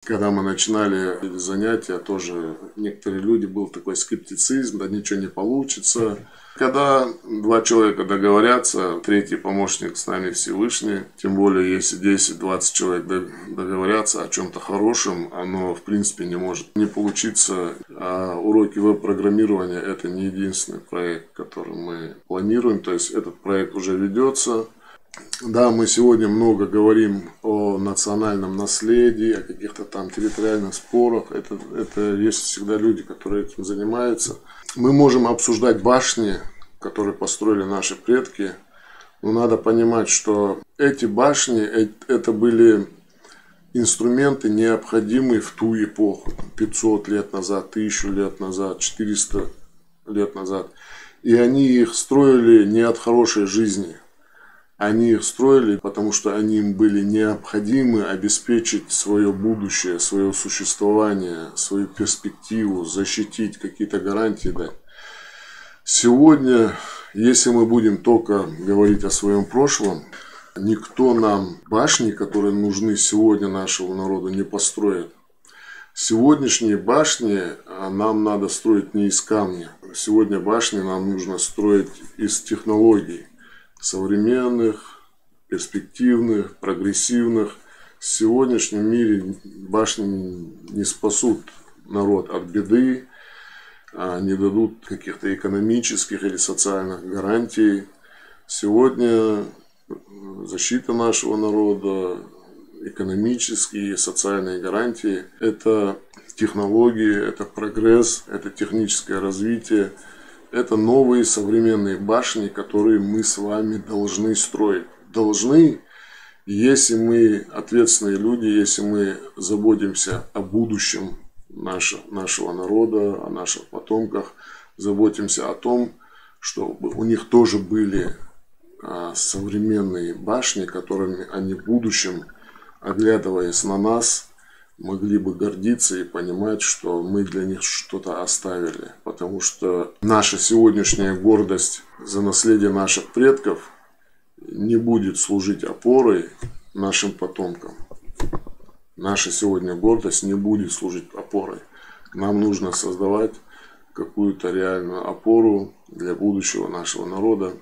Когда мы начинали эти занятия, тоже некоторые люди, был такой скептицизм, да ничего не получится. Когда два человека договорятся, третий помощник с нами Всевышний, тем более если 10-20 человек договорятся о чем-то хорошем, оно в принципе не может не получиться. А уроки веб-программирования — это не единственный проект, который мы планируем, то есть этот проект уже ведется. Да, мы сегодня много говорим о национальном наследии, о каких-то там территориальных спорах. Это есть всегда люди, которые этим занимаются. Мы можем обсуждать башни, которые построили наши предки. Но надо понимать, что эти башни, это были инструменты, необходимые в ту эпоху. 500 лет назад, 1000 лет назад, 400 лет назад. И они их строили не от хорошей жизни. Они их строили, потому что они им были необходимы обеспечить свое будущее, свое существование, свою перспективу, защитить, какие-то гарантии дать. Сегодня, если мы будем только говорить о своем прошлом, никто нам башни, которые нужны сегодня нашему народу, не построит. Сегодняшние башни нам надо строить не из камня. Сегодня башни нам нужно строить из технологий. Современных, перспективных, прогрессивных. В сегодняшнем мире башни не спасут народ от беды, не дадут каких-то экономических или социальных гарантий. Сегодня защита нашего народа, экономические и социальные гарантии – это технологии, это прогресс, это техническое развитие. Это новые современные башни, которые мы с вами должны строить. Должны, если мы ответственные люди, если мы заботимся о будущем нашего народа, о наших потомках, заботимся о том, чтобы у них тоже были современные башни, которыми они в будущем, оглядываясь на нас, могли бы гордиться и понимать, что мы для них что-то оставили. Потому что наша сегодняшняя гордость за наследие наших предков не будет служить опорой нашим потомкам. Наша сегодня гордость не будет служить опорой. Нам нужно создавать какую-то реальную опору для будущего нашего народа.